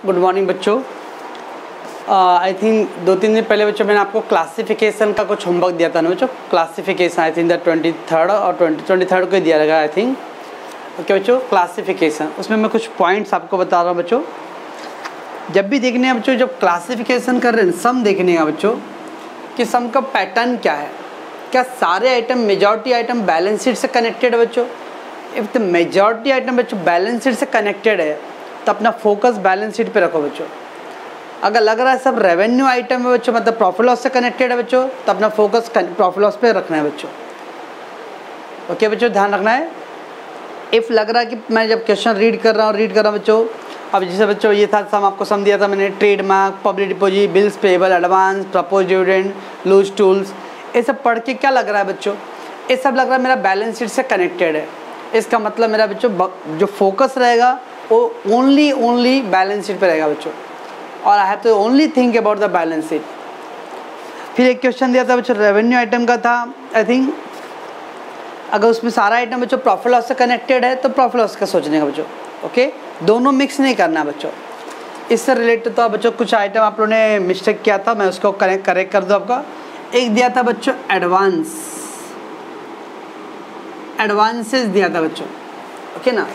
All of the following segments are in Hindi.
गुड मॉर्निंग बच्चों। आई थिंक 2-3 दिन पहले बच्चों मैंने आपको क्लासिफिकेशन का कुछ होमवर्क दिया था ना बच्चों। Classification I think the 23rd और 23rd को दिया रहेगा आई थिंक। ओके बच्चों, क्लासिफिकेशन उसमें मैं कुछ पॉइंट्स आपको बता रहा हूँ बच्चों। जब भी देखने हैं बच्चों, जब क्लासिफिकेशन कर रहे हैं सम देखने का बच्चों कि सम का पैटर्न क्या है। क्या सारे item majority item balance sheet से कनेक्टेड है बच्चों? इफ द मेजॉरिटी आइटम बच्चों बैलेंस शीट से कनेक्टेड है तो अपना फोकस बैलेंस शीट पे रखो बच्चों। अगर लग रहा है सब रेवेन्यू आइटम है बच्चों, मतलब प्रॉफिट लॉस से कनेक्टेड है बच्चों, तो अपना फोकस प्रॉफिट लॉस पे रखना है बच्चों। ओके बच्चों, ध्यान रखना है। इफ़ लग रहा है कि मैं जब क्वेश्चन रीड कर रहा हूँ बच्चों, अब जैसे बच्चों ये था सम, आपको सम दिया था मैंने, trademark, public deposit, bills payable, advance, propose dividend, loose tools, ये सब पढ़ के क्या लग रहा है बच्चों? ये सब लग रहा है मेरा बैलेंस शीट से कनेक्टेड है। इसका मतलब मेरा बच्चों जो फोकस रहेगा वो ओनली बैलेंस शीट पे रहेगा बच्चों, और I have to only think about the balance sheet. फिर एक क्वेश्चन दिया था बच्चों रेवेन्यू आइटम का था आई थिंक। अगर उसमें सारा आइटम बच्चों प्रॉफिट लॉस से कनेक्टेड है तो प्रॉफिट लॉस का सोचने का बच्चों। ओके, दोनों मिक्स नहीं करना बच्चों। इससे रिलेटेड तो बच्चों कुछ आइटम आप लोगों ने मिस्टेक किया था, मैं उसको करेक्ट कर दूँ आपका। एक दिया था बच्चों एडवांसेस दिया था बच्चों, ओके ना।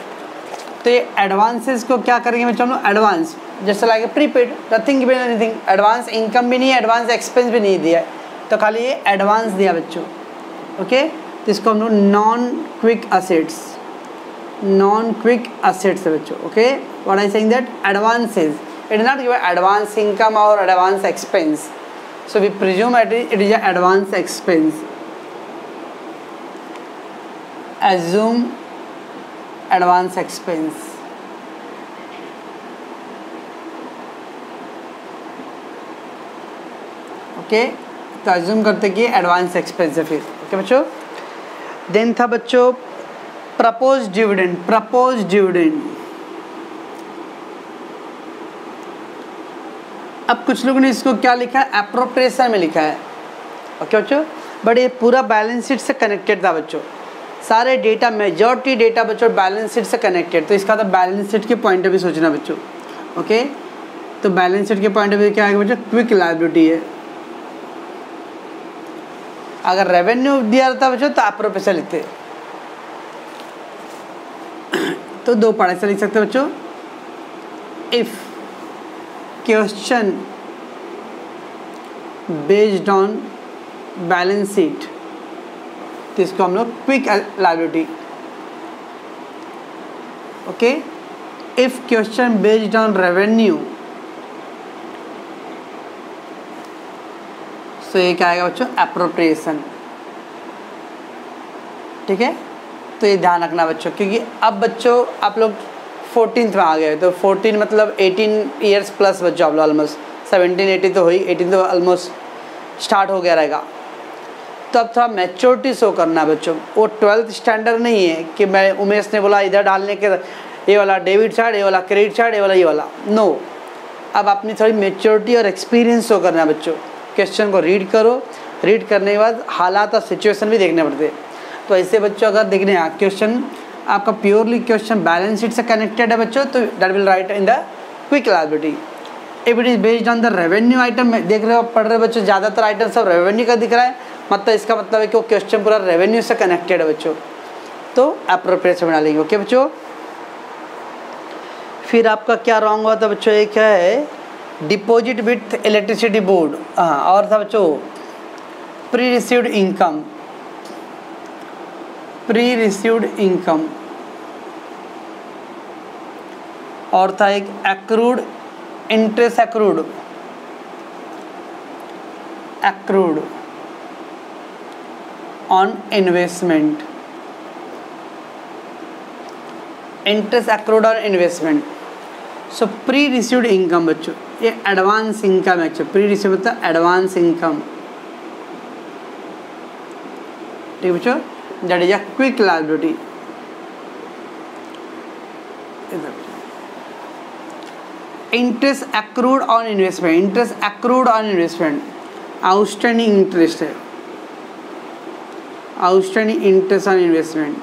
तो ये एडवांसेस को क्या करेंगे बच्चों हम लोग? एडवांस जैसे like prepaid, nothing given anything, advance income भी नहीं है, एडवांस एक्सपेंस भी नहीं दिया है, तो खाली ये एडवांस दिया बच्चों। ओके, तो इसको हम लोग नॉन क्विक असेट्स है बच्चों। Okay, what I saying that advances, it is not given advance income और advance expense, so we presume it is an advance expense. Assume advance expense. Okay, तो assume करते कि एडवांस एक्सपेंस है। फिर ओके बच्चों, देन था बच्चों प्रपोज डिविडेंड। अब कुछ लोगों ने इसको क्या लिखा है? एप्रोप्रिएशन में लिखा है। ओके बच्चों, बट ये पूरा बैलेंस शीट से कनेक्टेड था बच्चों। सारे डेटा, मेजॉरिटी डेटा बच्चों बैलेंस शीट से कनेक्टेड, तो इसका तो बैलेंस शीट के पॉइंट ऑफ व्यू सोचना बच्चों। ओके, तो बैलेंस शीट के पॉइंट ऑफ व्यू क्या है बच्चों? क्विक लायबिलिटी है। अगर रेवेन्यू दिया रहता बच्चों तो एप्रोप्रिएशन लिखते, तो दो पढ़ाई से लिख सकते बच्चों। If question based on balance sheet, तो इसको हम लोग quick liability. Okay, if question based on revenue, तो ये क्या आएगा बच्चों? एप्रोप्रिएशन। ठीक है, तो ये ध्यान रखना बच्चों, क्योंकि अब बच्चों आप लोग 14th में आ गए, तो 14 मतलब 18 ईयर्स प्लस बच्चों आप लोग ऑलमोस्ट 17-18 तो हुई, 18 तो ऑलमोस्ट स्टार्ट हो गया रहेगा। तो अब थोड़ा मैच्योरिटी शो करना बच्चों। वो 12th स्टैंडर्ड नहीं है कि मैं उमेश ने बोला इधर डालने के, ये वाला डेबिट साइड, ये वाला क्रेडिट साइड, ये वाला नो। अब अपनी थोड़ी मैच्योरिटी और एक्सपीरियंस शो करना बच्चों। क्वेश्चन को रीड करो, रीड करने के बाद हालात और सिचुएशन भी देखने पड़ते हैं। तो ऐसे बच्चों अगर देखने क्वेश्चन आपका प्योरली क्वेश्चन बैलेंस शीट से कनेक्टेड है बच्चों, तो that will write in the quick liability. If it is based on the revenue item, देख रहे हो पढ़ रहे बच्चों, ज़्यादातर आइटम सब रेवेन्यू का दिख रहा है, मतलब इसका मतलब है कि वो क्वेश्चन पूरा रेवेन्यू से कनेक्टेड है बच्चों, तो एप्रोप्रिएशन बना लेंगे। ओके बच्चों, फिर आपका क्या रॉन्ग हुआ था बच्चों? एक है डिपॉजिट विथ इलेक्ट्रिसिटी बोर्ड, हाँ, और था बच्चों प्री रिसीव्ड इनकम, और था एक accrued interest, accrued on investment, interest accrued on investment. So pre received income बच्चों, ये एडवांस इनकम है बच्चों। प्री रिसीव्ड मतलब एडवांस इनकम, ठीक बच्चों, that is a quick liability. Interest accrued on investment, outstanding interest है, outstanding interest on investment,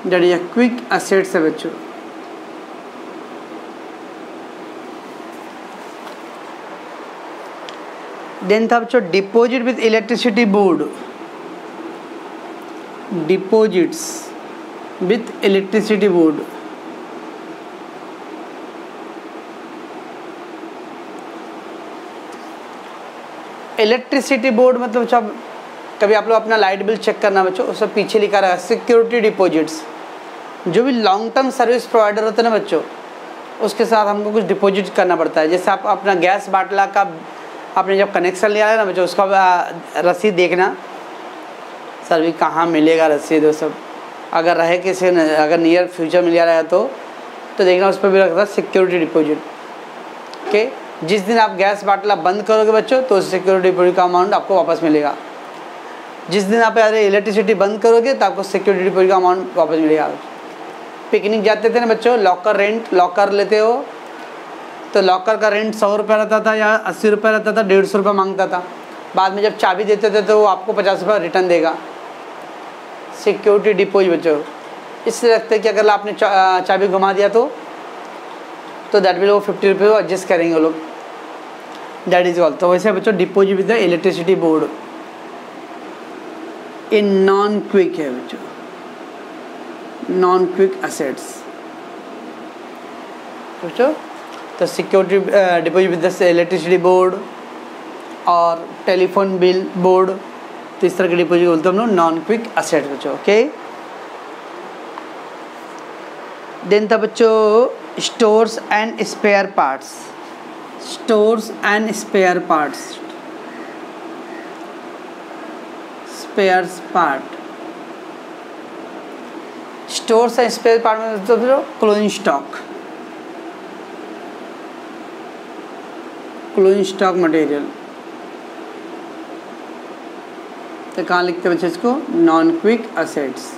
that is a quick assets है बच्चों। देन था बच्चों deposit with electricity board, deposits with electricity board. Electricity board मतलब जब कभी आप लोग अपना लाइट बिल चेक करना बच्चों, उससे पीछे लिखा रहा है सिक्योरिटी डिपॉजिट्स। जो भी लॉन्ग टर्म सर्विस प्रोवाइडर होते हैं ना बच्चों, उसके साथ हमको कुछ डिपॉजिट करना पड़ता है। जैसे आप अपना गैस बाटला का आपने जब कनेक्शन लिया है ना बच्चों, उसका रसीद देखना, सर भी कहाँ मिलेगा रसीद वो सब, अगर रहे किसी अगर नियर फ्यूचर मिल रहा है तो देखना उस पर भी रखता है सिक्योरिटी डिपॉजिट। ओके, जिस दिन आप गैस बाटला बंद करोगे बच्चों तो सिक्योरिटी डिपॉजिट का अमाउंट आपको वापस मिलेगा। जिस दिन आप इलेक्ट्रिसिटी बंद करोगे तो आपको सिक्योरिटी डिपॉजिट का अमाउंट वापस मिलेगा। पिकनिक जाते थे ना बच्चों, लॉकर लेते हो तो लॉकर का रेंट 100 रुपये रहता था या 80 रुपये रहता था, 150 रुपये मांगता था। बाद में जब चाबी देते थे तो वो आपको 50 रुपये रिटर्न देगा। सिक्योरिटी डिपॉजिट बच्चों इससे रखते हैं कि अगर आपने चाबी घुमा दिया तो दैट विल वो 50 रुपये एडजस्ट करेंगे वो लोग, दैट इज ऑल। तो वैसे बच्चों deposit with the electricity board in non quick है बच्चों, नॉन क्विक एसेट्स बच्चों। तो security deposit with the electricity board और टेलीफोन बिल बोर्ड, तो इस तरह के डिपॉजिट बोलते हैं हम लोग नॉन क्विक एसेट्स बच्चों। ओके, देन था बच्चों stores and spare parts, stores and spare parts, spares part. Stores and spare part में मतलब closing stock, closing stock material. तो कहाँ लिखते हैं बच्चों इसको, non quick assets.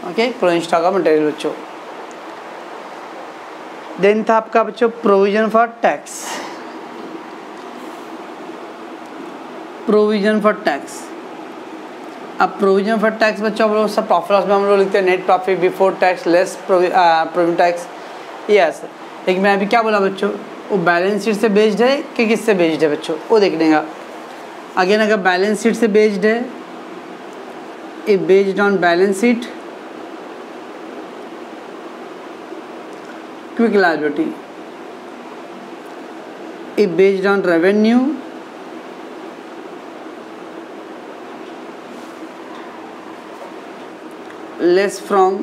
Okay, closing stock का मटेरियल बच्चों। देन था आपका बच्चों provision for tax, provision for tax. अब प्रोविजन फॉर टैक्स बच्चों हम लोग सब प्रॉफिट लॉस में हम लोग लिखते हैं net profit before tax less provision tax. Yes, लेकिन मैं अभी क्या बोला बच्चों, वो बैलेंस शीट से बेस्ड है कि किससे बेस्ड है बच्चों, वो देखने का। अगेन अगर बैलेंस शीट से बेस्ड है, if based on balance sheet quick liability, if based on revenue less from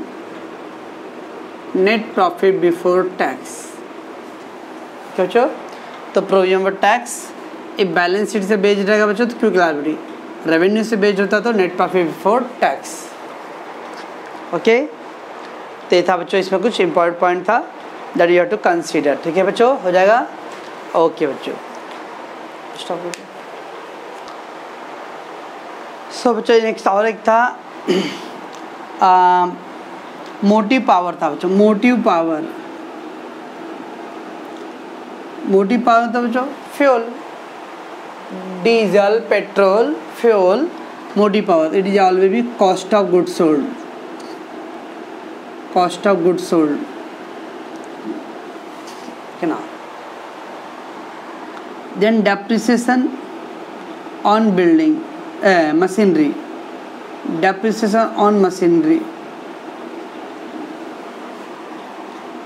net profit before tax. क्या बच्चों, तो provision for tax if balance sheet से बेस्ड रहेगा बच्चों तो क्विक लायबिलिटी, रेवेन्यू से बेस्ड होता तो net profit before tax. Okay, तो ये था बच्चों इसमें कुछ इंपॉर्टेंट पॉइंट था that you have to consider. ठीक है बच्चों, हो जाएगा। ओके बच्चों, स्टॉप हो गया। सो बच्चों नेक्स्ट और एक था मोटिव पावर था बच्चों, मोटिव पावर। मोटिव पावर था बच्चों fuel, diesel, petrol, fuel, motive power. It is always be cost of goods sold, cost of goods sold है ना। Then depreciation on building machinery, depreciation on machinery,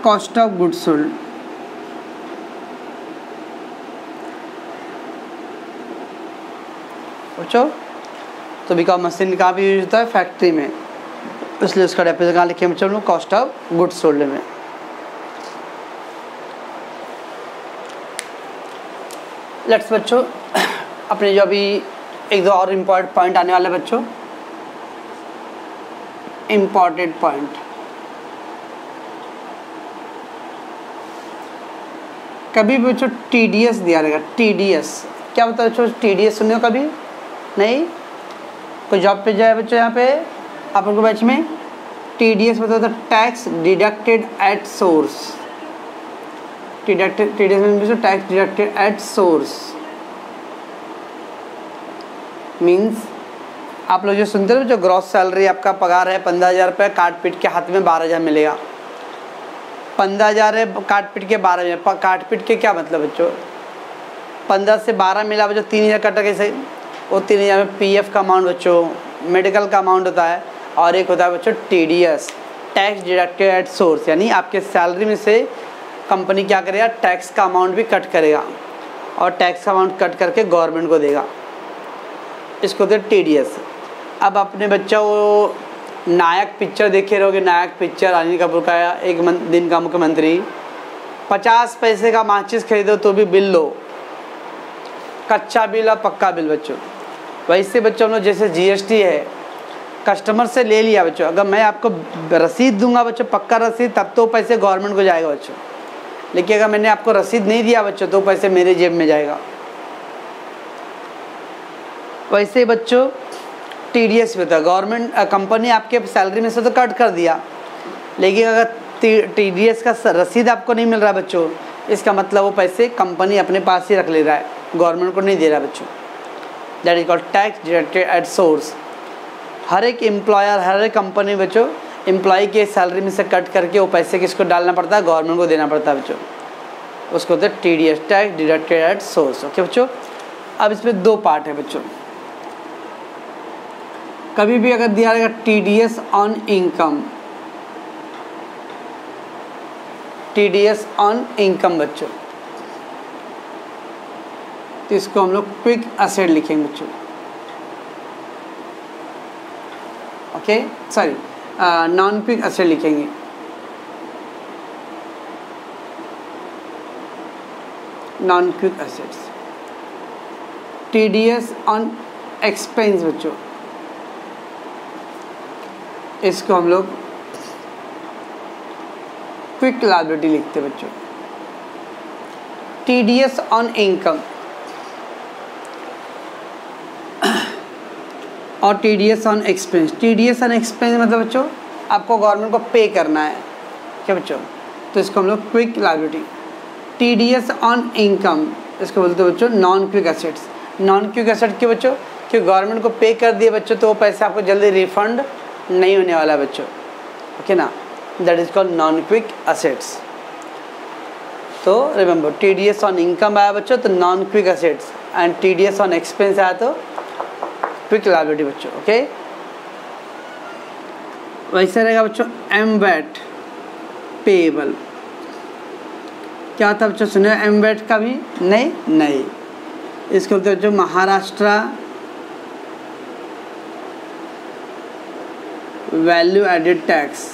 cost of goods sold. बच्चों तो बिकॉज मशीन कहाँ भी यूज होता है, फैक्ट्री में, इसलिए उसका डेप्रिसिएशन कहाँ लिखे बच्चों, कॉस्ट ऑफ गुड्स सोल्ड में। लेट्स बच्चों अपने जो अभी एक दो और इम्पॉर्टेंट पॉइंट आने वाले बच्चों, इम्पॉर्टेंट पॉइंट। कभी भी बच्चों TDS दिया रहेगा, TDS क्या होता है बच्चों, TDS सुने हो कभी नहीं? कोई जॉब पे जाए बच्चों यहाँ पे आप लोगों के बैच में, TDS मतलब tax deducted at source, TDS में tax deducted at source means आप लोग जो सुनते हो जो ग्रॉस सैलरी आपका पगार है 15,000 रुपये, काट पीट के हाथ में 12,000 मिलेगा। 15,000 है, काट पीट के 12,000, काट पीट के क्या मतलब बच्चों, 15 से 12 मिला बच्चों 3000 कटा कैसे, वो 3000 में पीएफ का अमाउंट बच्चों, मेडिकल का अमाउंट होता है, और एक होता है बच्चों TDS, tax deducted at source, यानी आपके सैलरी में से कंपनी क्या करेगा, टैक्स का अमाउंट भी कट करेगा और टैक्स का अमाउंट कट करके गवर्नमेंट को देगा, इसको होते हैं टीडीएस। अब अपने बच्चा वो नायक पिक्चर देखे रहोगे, नायक पिक्चर अनिल कपूर का, एक दिन का मुख्यमंत्री, 50 पैसे का माचिस खरीदो तो भी बिल लो, कच्चा बिल और पक्का बिल बच्चों। वैसे बच्चों हम लोग जैसे जीएसटी है, कस्टमर से ले लिया बच्चों, अगर मैं आपको रसीद दूंगा बच्चों, पक्का रसीद, तब तो पैसे गवर्नमेंट को जाएगा बच्चों, लेकिन अगर मैंने आपको रसीद नहीं दिया बच्चों तो पैसे मेरे जेब में जाएगा। वैसे ही बच्चों टीडीएस भी होता है, गवर्नमेंट कंपनी आपके सैलरी में से तो कट कर दिया, लेकिन अगर टीडीएस का रसीद आपको नहीं मिल रहा बच्चों, इसका मतलब वो पैसे कंपनी अपने पास ही रख ले रहा है, गवर्नमेंट को नहीं दे रहा बच्चों। That is called tax deducted at source. हर एक एम्प्लॉयर, हर एक कंपनी बच्चों एम्प्लॉय के सैलरी में से कट करके वो पैसे किसको डालना पड़ता है, गवर्नमेंट को देना पड़ता है बच्चों, उसको होता है TDS, tax deducted at source. Okay बच्चों, अब इसमें 2 पार्ट है बच्चों। कभी भी अगर दिया रहेगा TDS on income, TDS on income बच्चों, तो इसको हम लोग क्विक एसेट लिखेंगे बच्चों। Okay sorry, non quick asset लिखेंगे, non quick assets. TDS on expense बच्चों, इसको हम लोग क्विक लायबिलिटी लिखते हैं बच्चों। टीडीएस ऑन इनकम और TDS on expense. TDS on expense मतलब बच्चों आपको गवर्नमेंट को पे करना है, क्या बच्चों, तो इसको हम लोग quick liability. TDS on income इसको बोलते हैं बच्चों non quick assets. Non quick asset क्यों बच्चों, कि गवर्नमेंट को पे कर दिए बच्चों तो वो पैसा आपको जल्दी रिफंड नहीं होने वाला बच्चों, ओके ना, that is called non quick assets. तो रिमेंबर टीडीएस ऑन इनकम आया बच्चों तो non quick assets, and TDS on expense आया तो क्विक लायबिलिटी बच्चों। ओके, वैसे रहेगा बच्चों एमवेट पेएबल। क्या था बच्चों, सुने एमवेट का भी? नहीं, इसको बोलते बच्चों Maharashtra value added tax.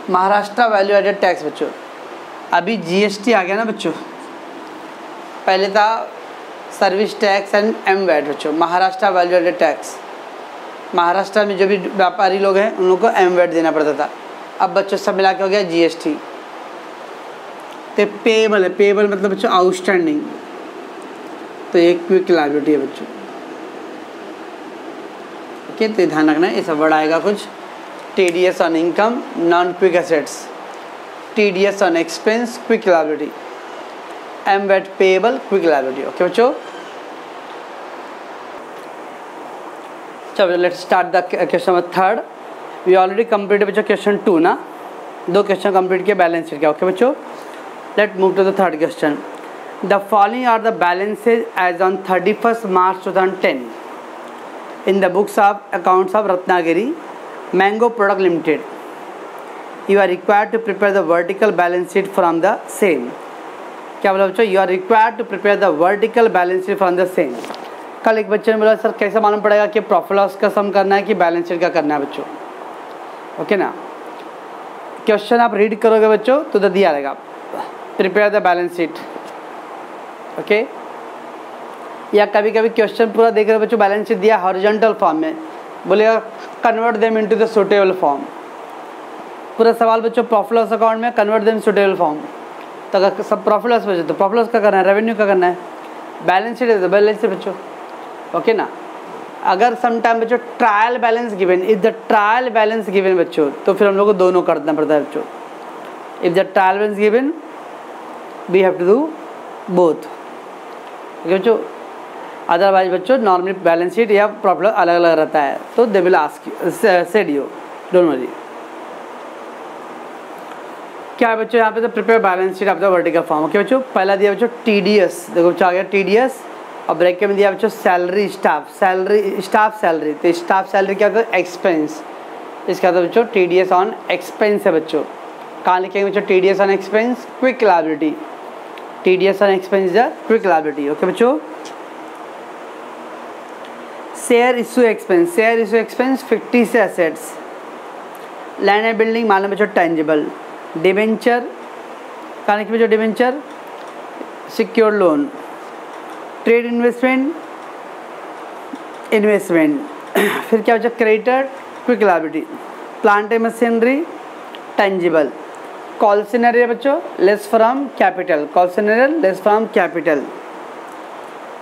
Maharashtra value added tax बच्चों, अभी जीएसटी आ गया ना बच्चों, पहले था सर्विस टैक्स एंड एमवेट बच्चों, Maharashtra value added tax. Maharashtra में जो भी व्यापारी लोग हैं उन लोगों को एमवेट देना पड़ता था, अब बच्चों सब मिला के हो गया जीएसटी। तो पेएबल है, पेएबल मतलब बच्चों आउटस्टैंडिंग, तो एक क्विक लायबिलिटी है बच्चों। ओके, तो ध्यान रखना है, ये सब वर्ड आएगा कुछ। TDS on income non quick assets, TDS on expense quick liability, MVAT payable quick liability. Okay बच्चों, चलो let's start the question number 3rd। We already complete बच्चों क्वेश्चन 2 ना, 2 क्वेश्चन कंप्लीट किया, बैलेंस शीट क्या। ओके बच्चों, let move to the 3rd question. The following are the balances as on 31st March 2010 in the books of accounts of Ratnagiri mango product limited. You are required to prepare the vertical balance sheet from the same. क्या बोला बच्चों, you are required to prepare the vertical balance sheet from the same. कल एक बच्चे ने बोला सर कैसे मालूम पड़ेगा कि प्रॉफिट लॉस का सम करना है कि बैलेंस शीट का करना है बच्चों। ओके ना, क्वेश्चन आप रीड करोगे बच्चों तो दिया रहेगा prepare the balance sheet. Okay, या कभी कभी क्वेश्चन पूरा देख रहे हो बच्चों, बैलेंस शीट दिया हॉरिजॉन्टल फॉर्म में, बोलेगा convert them into the suitable form. पूरा सवाल बच्चों प्रॉफिट लॉस अकाउंट में कन्वर्ट देम सुटेबल फॉर्म, तो अगर सब प्रॉफिट लॉस बचे तो प्रॉफिट लॉस का करना है, रेवेन्यू का करना है, बैलेंस शीट है तो बैलेंस शीट बच्चों। ओके ना, अगर सम टाइम बच्चों trial balance given, if the trial balance given बच्चों, तो फिर हम लोग को दोनों करना पड़ता है बच्चों। If the trial balance given we have to do both. Okay बच्चों, अदरवाइज बच्चों नॉर्मली बैलेंस शीट या प्रॉफिट लॉस अलग अलग रहता है, तो they will ask said you, don't worry. क्या है बच्चों यहाँ पे, तो prepare balance sheet of the vertical form. Okay बच्चों, पहला दिया बच्चों TDS, देखो बच्चों आ गया TDS, और ब्रैकेट में दिया बच्चों सैलरी स्टाफ सैलरी। तो स्टाफ सैलरी क्या होता है, एक्सपेंस। इसका तो बच्चों TDS ऑन एक्सपेंस है बच्चों। कहाँ लिखेंगे बच्चों, TDS on expense quick liability, TDS on expense is a quick liability. Okay बच्चों, share issue expense fictitious assets, land and building मान लो बच्चों टेंजिबल, डिबेंचर कहाँ लिखे बच्चों, debenture secure loan, trade investment फिर क्या बच्चा creditor quick liability, plant and machinery tangible, call in arrear बच्चों less from capital,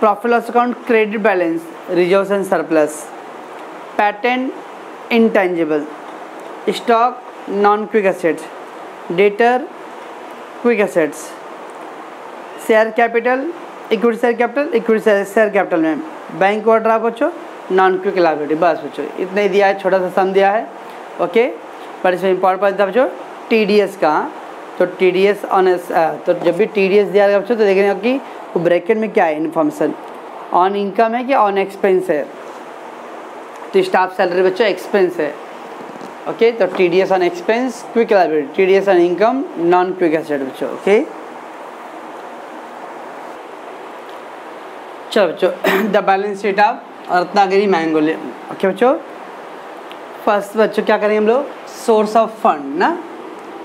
profit loss account credit balance reserves and surplus, patent intangible, stock non quick assets, debtor quick assets, share capital equity share capital में बैंक ओवरड्राफ्ट बच्चों नॉन क्विक लायबिलिटी। बस बच्चों इतना ही दिया है, छोटा सा सम दिया है। ओके, पर इसमें इंपॉर्टेंट था बच्चों TDS का। तो TDS ऑन, तो जब भी TDS दिया गया बच्चों तो देखेंगे कि वो ब्रैकेट में क्या है इन्फॉर्मेशन, ऑन इनकम है कि ऑन एक्सपेंस है। तो स्टाफ सैलरी बच्चों एक्सपेंस है। ओके, तो TDS on expense quick liability, TDS on income non quick asset बच्चों। ओके, चलो बच्चों the balance sheet of Ratnagiri मैंगोले। ओके बच्चों, फर्स्ट बच्चों क्या करेंगे हम लोग, सोर्स ऑफ फंड ना,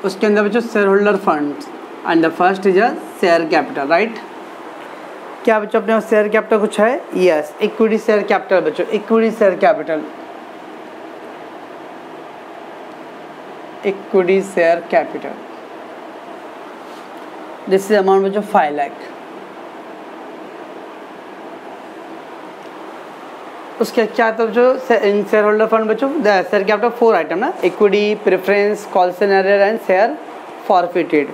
उसके अंदर बच्चों shareholder fund and the first is a share capital, right. क्या बच्चों अपने पास शेयर कैपिटल कुछ है, यस, इक्विटी शेयर कैपिटल बच्चों, equity share capital this is amount बच्चों 5 लाख। उसके क्या तो जो शेयर होल्डर फंड बच्चों शेयर कैपिटल 4 आइटम ना, equity, preference, call in arrear and share forfeited.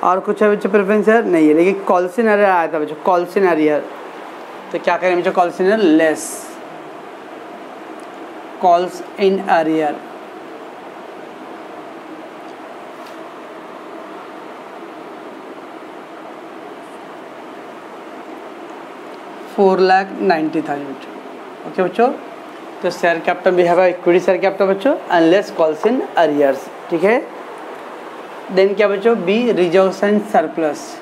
और कुछ है बच्चों प्रेफरेंस शेयर नहीं है, लेकिन कॉल सिनेरियर आया था बच्चों, कॉल सिनेरियर। तो क्या करेंगे बच्चों, call in arrear less calls in arrear, $4,90,000। Okay बच्चों, तो शेयर कैपिटल भी है इक्विटी शेयर कैपिटल बच्चों and less calls in arrears, ठीक है। देन क्या बच्चों, बी रिजर्व्स एंड सरप्लस,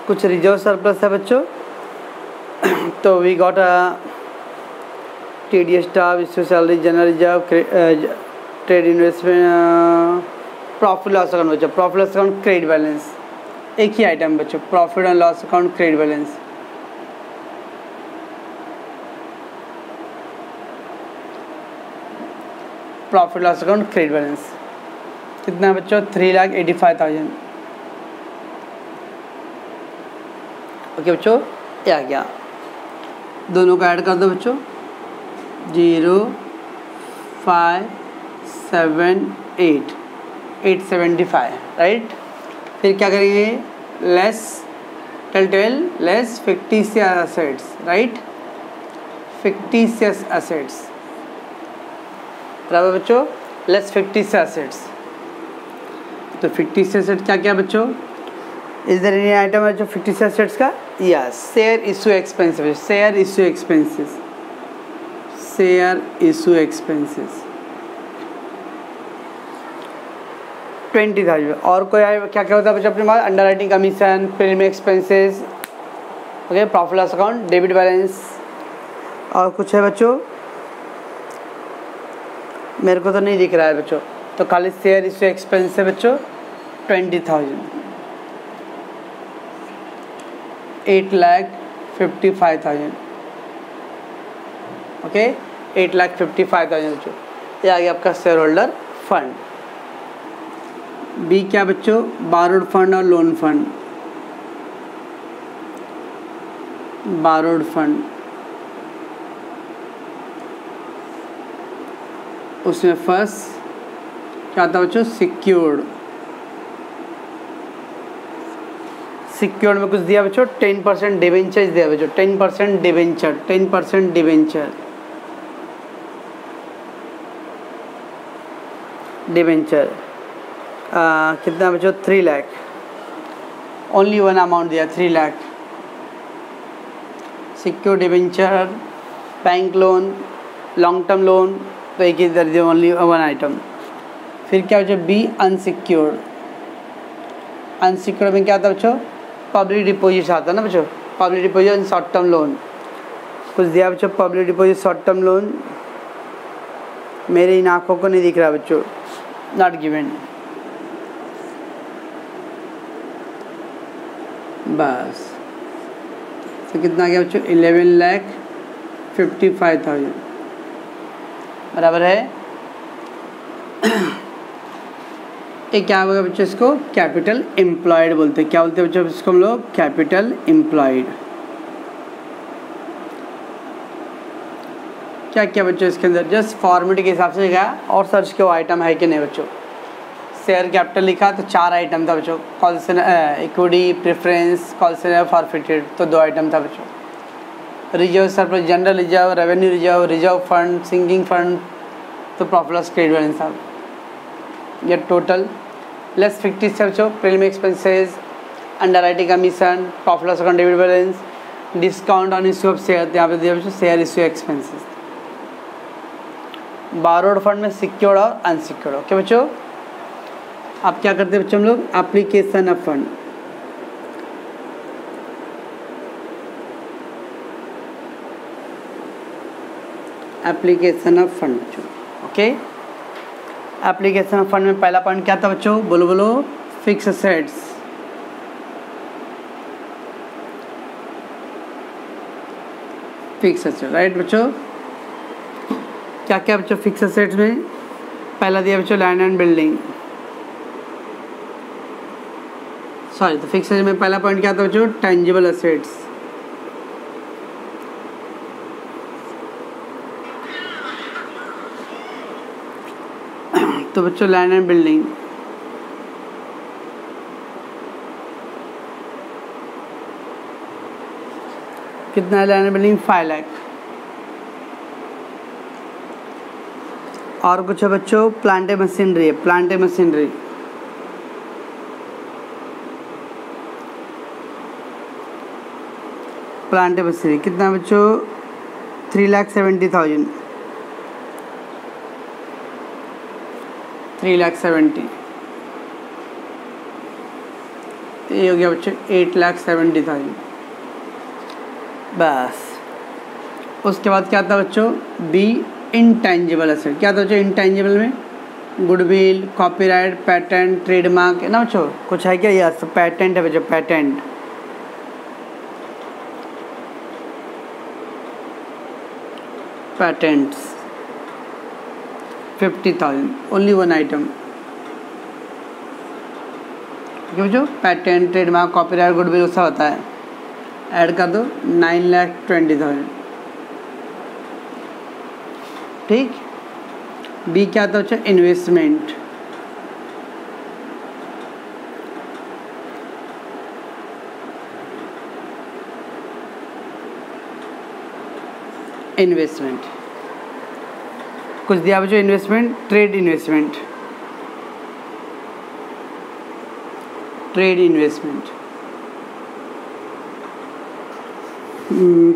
कुछ रिजर्व सरप्लस है बच्चों। तो we got a TDS staff, issue salary, general reserve, trade investment, profit loss account बच्चों, profit loss account credit balance, एक ही आइटम बच्चों, profit and loss account credit balance. Profit loss account credit balance कितना बच्चों, 3,85,000। ओके बच्चों, ये आ गया, दोनों को ऐड कर दो बच्चों, 0,578 875, राइट। फिर क्या करेंगे, less tell less fictitious assets, right, fictitious assets बराबर बच्चों, लेस फिक्टिशियस एसेट्स। तो फिक्टिशियस एसेट क्या क्या बच्चों, इज देयर एनी आइटम है जो फिक्टिशियस एसेट्स का, yes, share issue expenses, share issue expenses 20,000। और कोई क्या क्या होता है बच्चों अपने पास, underwriting commission, premium expenses, okay, profit loss account, debit balance. और कुछ है बच्चों, मेरे को तो नहीं दिख रहा है बच्चों, तो खाली शेयर इशू एक्सपेंस है बच्चों 20,000, 8,55,000, ओके, 8,55,000 बच्चों। ये आ गया आपका शेयर होल्डर फंड। बी क्या बच्चों, बारोड फंड और लोन फंड, बारोड फंड, उसमें फर्स्ट क्या था बच्चों, सिक्योर्ड सिक्योर्ड में कुछ दिया बच्चों, 10% डिवेंचर दिया बच्चों, 10% डिवेंचर, 10% डिवेंचर, डिवेंचर कितना बच्चों, 3 लाख, ओनली वन अमाउंट दिया 3 lakh. Secure debenture, bank loan, long term loan, तो एक ही दर दिया, ओनली वन आइटम। फिर क्या बच्चों, बी अनसिक्योर्ड, अनसिक्योर्ड में क्या आता है बच्चों, पब्लिक डिपॉजिट आता है ना बच्चों, public deposit and short term loan, कुछ दिया बच्चों, public deposit short term loan, मेरे इन आँखों को नहीं दिख रहा बच्चों, नॉट गिवन, बस। तो कितना आ गया बच्चों, 11,55,000 बराबर है। एक क्या होगा बच्चों, इसको कैपिटल एम्प्लॉयड बोलते हैं। क्या बोलते हैं बच्चों इसको हम लोग, कैपिटल एम्प्लॉयड। क्या क्या बच्चों इसके अंदर, जस्ट फॉर्मेट के हिसाब से गया और सर्च के वो आइटम है कि नहीं बच्चों। शेयर कैपिटल लिखा तो 4 आइटम था बच्चों, कॉल से इक्विटी, प्रेफरेंस, कॉल से फॉरफिटेड, तो 2 आइटम था बच्चों। Reserve surplus, general reserve, revenue reserve, reserve fund, sinking fund, तो प्रॉफिट लॉस क्रेडिट बैलेंस था। ये टोटल लेस फिक्टिव बच्चों, prelim expenses, underwriting commission, profit loss account, debit balance, discount on issue of share, यहाँ पे दिया बच्चों share issue expenses. Borrowed fund में सिक्योर्ड और अनसिक्योर्ड। ओके बच्चों, आप क्या करते हैं बच्चों हम लोग, application of fund, application of fund बच्चों। ओके, एप्लीकेशन ऑफ फंड में पहला पॉइंट क्या था बच्चों, बोलो बोलो, fix assets, fix asset, right बच्चों। क्या क्या बच्चों फिक्स एसेट्स में, पहला दिया बच्चों लैंड एंड बिल्डिंग, सॉरी, तो फिक्स एसेट में पहला पॉइंट क्या था बच्चों, टेंजिबल एसेट्स, तो बच्चों लैंड एंड बिल्डिंग, कितना है लैंड एंड बिल्डिंग, 5 लाख। और कुछ है बच्चों, प्लांट मशीनरी है, प्लांट मशीनरी, प्लांट मशीनरी कितना बच्चों, 3,70,000, 3,70,000, ये हो गया बच्चों 8,70,000, बस। उसके बाद क्या था बच्चों, बी इंटेंजिबल एसेट, क्या था बच्चों इंटेंजिबल में, गुडविल, कॉपीराइट, पेटेंट, ट्रेडमार्क है ना बच्चों, कुछ है क्या, यस पेटेंट है बच्चों, patent, patents 50,000, only one item. जो पैटेंट, ट्रेडमार्क, कॉपीराइट, गुडविल सब होता है, ऐड कर दो 9,20,000, ठीक। बी क्या था बच्चा, इन्वेस्टमेंट, इन्वेस्टमेंट, कुछ दिया बच्चों investment, trade investment, trade investment,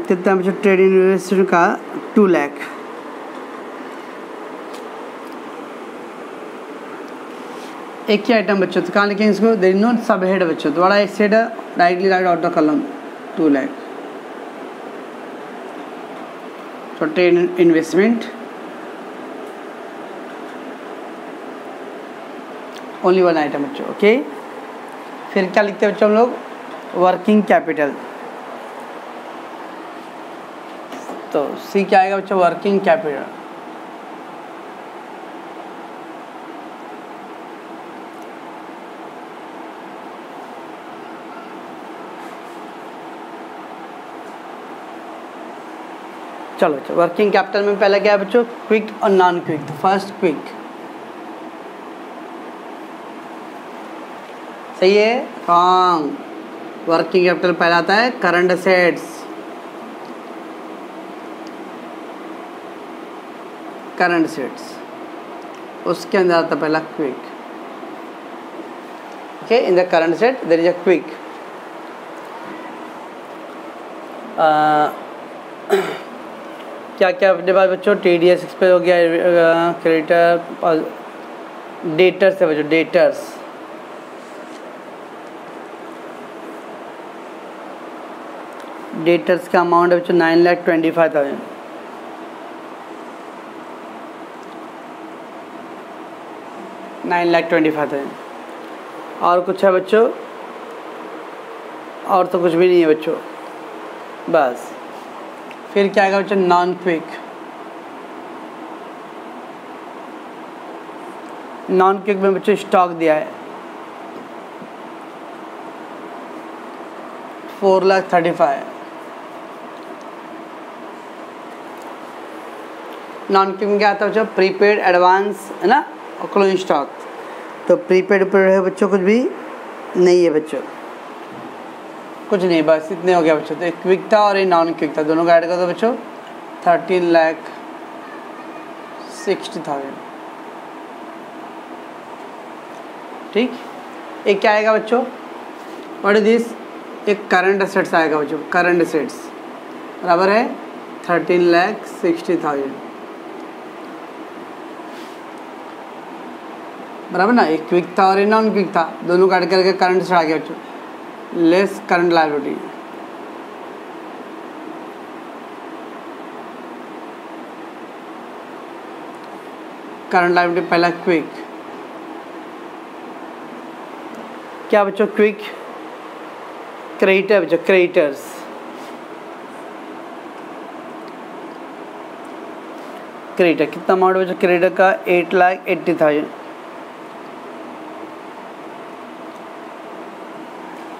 कितना बच्चों ट्रेड इन्वेस्टमेंट का, 2 लाख। एक ही आइटम बच्चों, तो कहाँ लिखेंगे इसको, there is no sub head बच्चों, तो बड़ा एक सेट है, directly write out the column, 2 lakh. तो trade investment only one item बच्चों। ओके, फिर क्या लिखते हैं बच्चों हम लोग, वर्किंग कैपिटल, तो सी क्या आएगा बच्चों, वर्किंग कैपिटल। चलो बच्चों, वर्किंग कैपिटल में पहला क्या है बच्चों, क्विक और नॉन क्विक। तो फर्स्ट क्विक, सही है, रॉन्ग, वर्किंग कैपिटल पहला आता है करंट असेट्स, करंट असेट्स, उसके अंदर आता है पहला quick. Okay, in the current asset there is a quick. क्या क्या अपने पास बच्चों, TDS एक्सपेंस हो गया, क्रेडिटर, डेटर्स है बच्चों, डेटर्स, डेटर्स का अमाउंट है बच्चों 9,25,000। और कुछ है बच्चों? और तो कुछ भी नहीं है बच्चों, बस। फिर क्या आएगा बच्चों? Non quick. नॉन क्विक में बच्चों स्टॉक दिया है 4,35,000। नॉन क्विक में क्या आता है बच्चों? प्रीपेड, एडवांस, है ना, और क्लोजिंग स्टॉक। तो प्रीपेड पर है बच्चों, कुछ भी नहीं है बच्चों, कुछ नहीं, बस इतने हो गया बच्चों। तो एक क्विक था और ये नॉन क्विक था, दोनों का ऐड कर दो बच्चों, 13,60,000। ठीक, एक क्या आएगा बच्चों? What is this? एक करंट असेट्स आएगा बच्चों, करंट असेट्स बराबर है 13,60,000, बराबर ना। एक क्विक था और ये नॉन क्विक था, दोनों का ऐड करके करंट असेट आ गया बच्चों, less current liability. Current liability पहला क्विक। क्या बच्चों? क्विक क्रेडिटर बच्चों, क्रेडिटर्स, क्रेडिटर कितना अमाउंट बच्चों? क्रेडिटर का 8,80,000,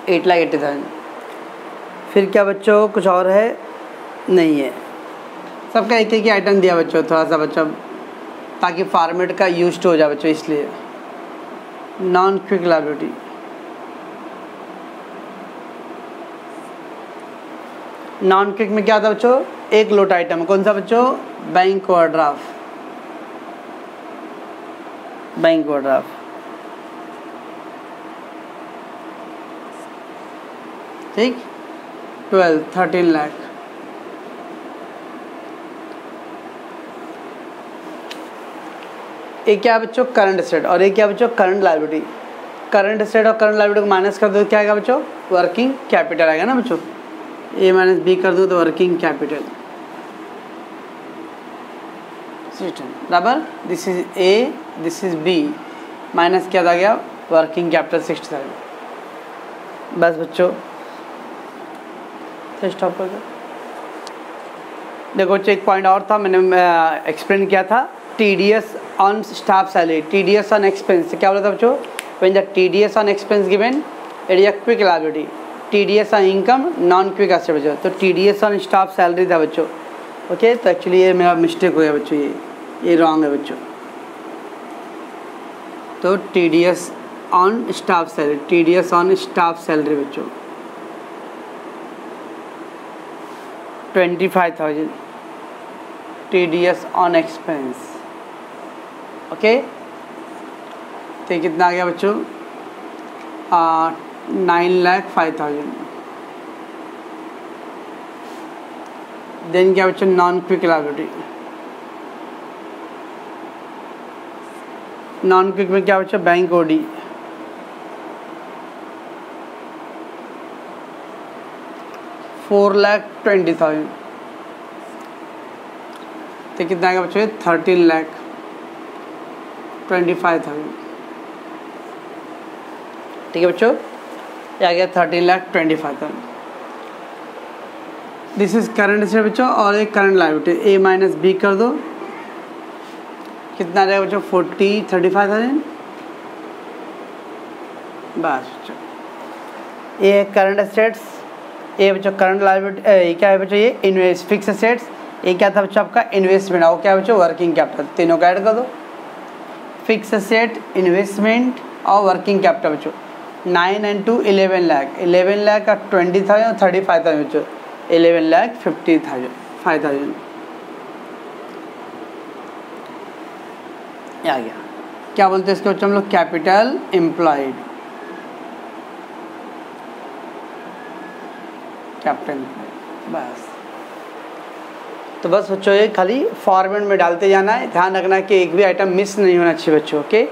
8,80,000। फिर क्या बच्चों? कुछ और है? नहीं है, सबका एक एक आइटम दिया बच्चों, थोड़ा सा बच्चों ताकि फॉर्मेट का यूज हो जाए बच्चों, इसलिए। Non quick liability, non quick में क्या था बच्चों? एक लोट आइटम है, कौन सा बच्चों? Bank overdraft, bank overdraft. ठीक, 13 लाख। एक क्या बच्चों? करंट असेट, और एक क्या बच्चों? Current liability. करंट असेट और करंट लायबिलिटी को माइनस कर दो, क्या आएगा बच्चों? वर्किंग कैपिटल आएगा ना बच्चों। A माइनस बी कर दो तो वर्किंग कैपिटल सिस्टम बराबर, this is A, this is B, minus क्या आ गया? Working capital 60,000। बस बच्चों, स्टॉप कर दो। देखो बच्चों, एक पॉइंट और था, मैंने एक्सप्लेन किया था, TDS on staff salary, TDS on expense. क्या बोला था बच्चों? When the TDS on expense given, it is a quick liability. TDS on income, non quick asset बच्चों। तो TDS ऑन स्टाफ सैलरी था बच्चों। ओके, तो एक्चुअली ये मेरा मिस्टेक हो गया बच्चों, ये रॉन्ग है बच्चों। तो TDS on staff salary, TDS on staff salary बच्चों 25,000, TDS ऑन एक्सपेंस। ओके, तो कितना आ गया बच्चों? 9,05,000। देन क्या बच्चों? Non quick liability. Non quick में क्या बच्चों? Bank OD, $4,20,000। तो कितना आएगा बच्चों? 13,25,000। ठीक है बच्चों, ये आ गया 13,25,000। दिस इज करंट असेट बच्चों, और एक current liability. A minus B कर दो, कितना आ जाएगा बच्चों? 35,000। बस बच्चों, ये है करंट असेट्स, ये बच्चों करंट लायबिलिटी, ये क्या है बच्चों? ये इन्वेस्ट फिक्स असेट्स। ये क्या था बच्चों? आपका इन्वेस्टमेंट। वो क्या बच्चों? Working capital. तीनों का ऐड कर दो, फिक्स असेट, इन्वेस्टमेंट और वर्किंग कैपिटल बच्चों। 9 into 11 lakh, 11 lakh का 20,000 और 35,000 बच्चों, 11 लाख 5,000 आ गया। क्या बोलते हैं इसके बच्चों हम लोग? कैपिटल एम्प्लॉयड, कैपिटल बस। तो बस बच्चों ये खाली फॉर्मेट में डालते जाना है, ध्यान रखना कि एक भी आइटम मिस नहीं होना चाहिए बच्चों, ओके।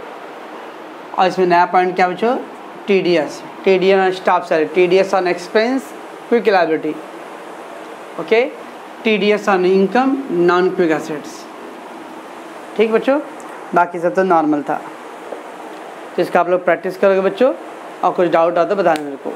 और इसमें नया पॉइंट क्या बच्चों? TDS, TDS staff salary, TDS on expense, quick liability, okay. TDS on income, non quick assets, ठीक बच्चों। बाकी सब तो नॉर्मल था। तो इसका आप लोग प्रैक्टिस करोगे बच्चों, और कुछ डाउट आता तो बताना मेरे को।